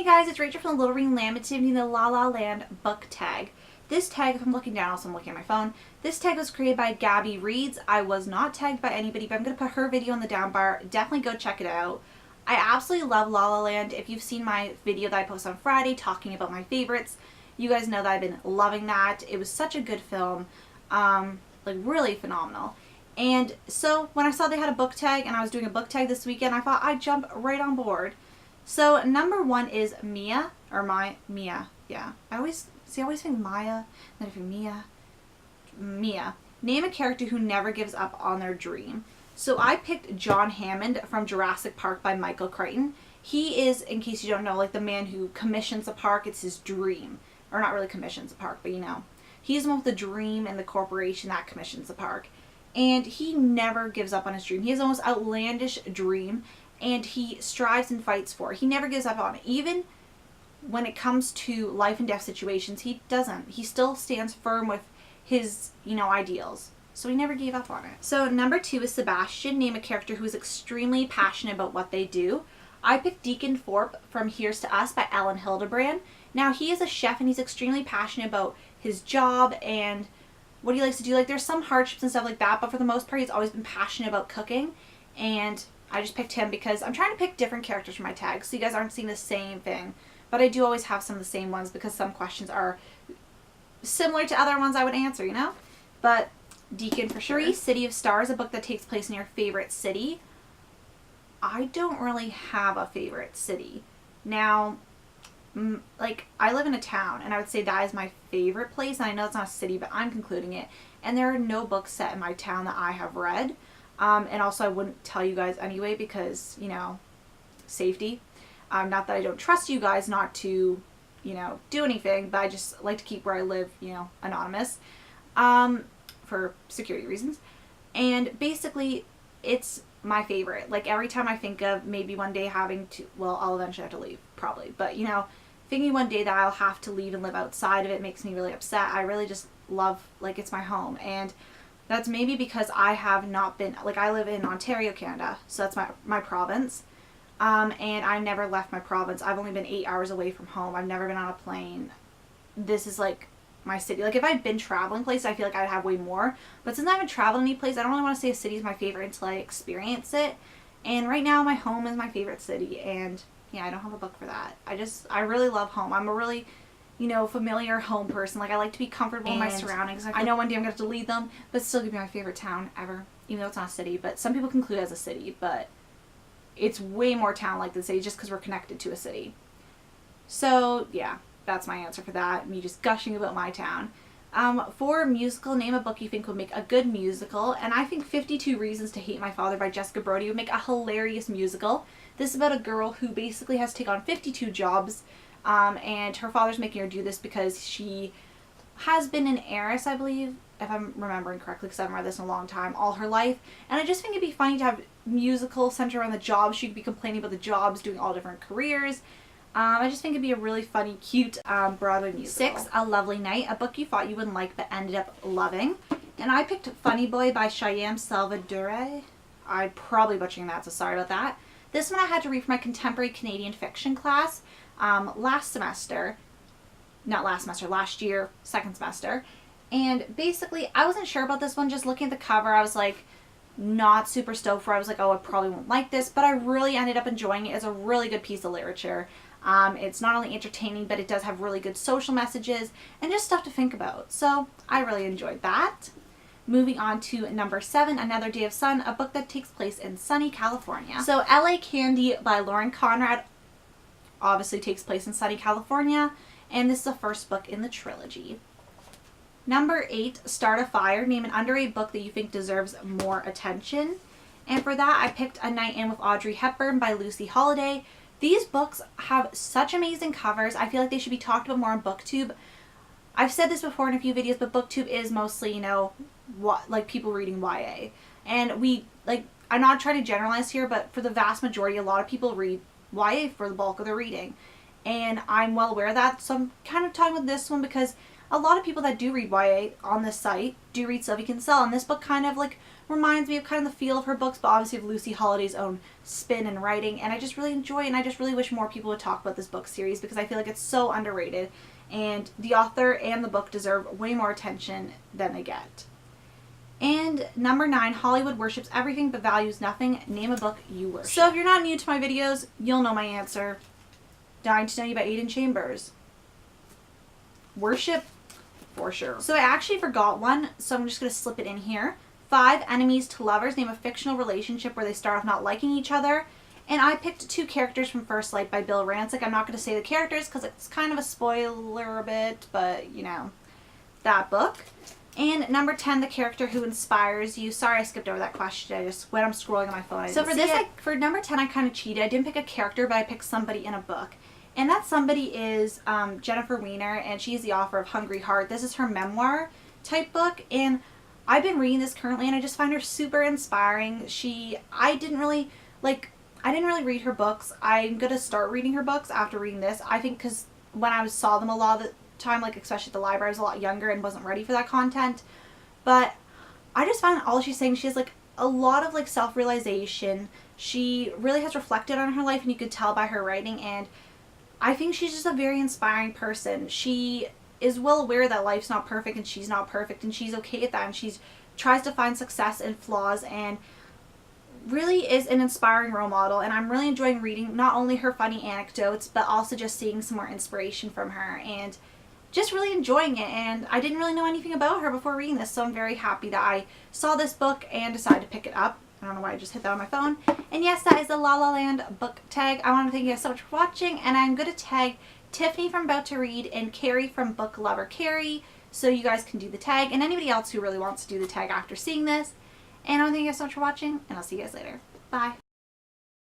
Hey guys, it's Rachel from the Little Ring Lamented in the La La Land book tag. This tag, if I'm looking down, also I'm looking at my phone, this tag was created by Gabby Reads. I was not tagged by anybody, but I'm going to put her video in the down bar. Definitely go check it out. I absolutely love La La Land. If you've seen my video that I post on Friday talking about my favorites, you guys know that I've been loving that. It was such a good film, like really phenomenal. And so when I saw they had a book tag and I was doing a book tag this weekend, I thought I'd jump right on board. So number one is Mia, or Mia, yeah. I always think Maya, then if you're Mia. Name a character who never gives up on their dream. So I picked John Hammond from Jurassic Park by Michael Crichton. He is, in case you don't know, like the man who commissions a park. It's his dream. Or not really commissions a park, but you know. He's the one with the dream and the corporation that commissions the park. And he never gives up on his dream. He has the most outlandish dream, and he strives and fights for it. He never gives up on it. Even when it comes to life and death situations, he doesn't. He still stands firm with his, ideals. So he never gave up on it. So number two is Sebastian. Name a character who is extremely passionate about what they do. I picked Deacon Thorpe from Here's to Us by Ellen Hildebrand. Now he is a chef and he's extremely passionate about his job and what he likes to do. Like there's some hardships and stuff like that, but for the most part he's always been passionate about cooking. And I just picked him because I'm trying to pick different characters for my tags so you guys aren't seeing the same thing. But I do always have some of the same ones because some questions are similar to other ones I would answer, But Deacon for sure. City of Stars, a book that takes place in your favorite city. I don't really have a favorite city. Now, I live in a town and I would say that is my favorite place. And I know it's not a city, but I'm concluding it. And there are no books set in my town that I have read. And also I wouldn't tell you guys anyway because, safety. Not that I don't trust you guys not to, do anything, but I just like to keep where I live, anonymous, for security reasons. And basically it's my favorite. Like every time I think of maybe one day having to, well, I'll eventually have to leave probably, but thinking one day that I'll have to leave and live outside of it makes me really upset. I really just love, it's my home. And that's maybe because I have not been, I live in Ontario, Canada, so that's my province. And I've never left my province. I've only been 8 hours away from home. I've never been on a plane. This is my city. If I'd been traveling places, I feel like I'd have way more. But since I haven't traveled any place, I don't really want to say a city is my favorite until I experience it. And right now, my home is my favorite city. And yeah, I don't have a book for that. I really love home. I'm a really, familiar home person. I like to be comfortable in my surroundings. I know one day I'm going to have to leave them, but it's still going to be my favorite town ever. Even though it's not a city. But some people conclude it as a city, but it's way more town-like than city just because we're connected to a city. So, yeah, that's my answer for that. Me just gushing about my town. For musical, name a book you think would make a good musical. And I think 52 Reasons to Hate My Father by Jessica Brody would make a hilarious musical. This is about a girl who basically has to take on 52 jobs. And her father's making her do this because she has been an heiress, I believe, if I'm remembering correctly, because I haven't read this in a long time, all her life. And I just think it'd be funny to have musical centered around the jobs. She could be complaining about the jobs, doing all different careers. I just think it'd be a really funny, cute Broadway musical. 6, A Lovely Night, a book you thought you wouldn't like but ended up loving. And I picked Funny Boy by Shyam Salvadore. I'm probably butchering that, so sorry about that. This one I had to read for my contemporary Canadian fiction class last year, second semester. And basically, I wasn't sure about this one. Just looking at the cover, I was not super stoked for. I was oh, I probably won't like this, but I really ended up enjoying it. It's a really good piece of literature. It's not only entertaining, but it does have really good social messages and just stuff to think about. So I really enjoyed that. Moving on to number 7, Another Day of Sun, a book that takes place in sunny California. So LA Candy by Lauren Conrad obviously takes place in sunny California, and this is the first book in the trilogy. Number 8, Start a Fire. Name an underrated book that you think deserves more attention. And for that, I picked A Night In with Audrey Hepburn by Lucy Holiday. These books have such amazing covers. I feel like they should be talked about more on BookTube. I've said this before in a few videos, but BookTube is mostly, people reading YA. And I'm not trying to generalize here, but for the vast majority, a lot of people read YA for the bulk of their reading. And I'm well aware of that, so I'm kind of talking about this one because a lot of people that do read YA on this site do read Sylvie Kinsella, and this book kind of reminds me of kind of the feel of her books, but obviously of Lucy Holiday's own spin and writing, and I just really enjoy it, and I just really wish more people would talk about this book series because I feel like it's so underrated, and the author and the book deserve way more attention than they get. And number 9, Hollywood worships everything but values nothing. Name a book you worship. So if you're not new to my videos, you'll know my answer. Dying to Know You by Aidan Chambers. Worship, for sure. So I actually forgot one, so I'm just going to slip it in here. 5 Enemies to Lovers. Name a fictional relationship where they start off not liking each other. And I picked 2 characters from First Light by Bill Rancic. I'm not going to say the characters because it's kind of a spoiler a bit, but you know, that book. And number 10, The Character Who Inspires You. Sorry I skipped over that question. When I'm scrolling on my phone, So for this, for number 10, I kind of cheated. I didn't pick a character, but I picked somebody in a book. And that somebody is Jennifer Weiner, and she's the author of Hungry Heart. This is her memoir type book, and I've been reading this currently, and I just find her super inspiring. I didn't really read her books. I'm going to start reading her books after reading this. I think because when I saw them a lot of the time, like especially at the library, I was a lot younger and wasn't ready for that content. But I just find all she's saying, she has like a lot of like self-realization. She really has reflected on her life, and you could tell by her writing, and I think she's just a very inspiring person. She is well aware that life's not perfect and she's not perfect, and she's okay with that, and she tries to find success in flaws, and really is an inspiring role model. And I'm really enjoying reading not only her funny anecdotes, but also just seeing some more inspiration from her and just really enjoying it. And I didn't really know anything about her before reading this, so I'm very happy that I saw this book and decided to pick it up. I don't know why I just hit that on my phone. And yes, that is the La La Land book tag. I want to thank you guys so much for watching, and I'm going to tag Tiffany from About to Read and Carrie from Book Lover Carrie, so you guys can do the tag, and anybody else who really wants to do the tag after seeing this. And I want to thank you guys so much for watching, and I'll see you guys later. Bye.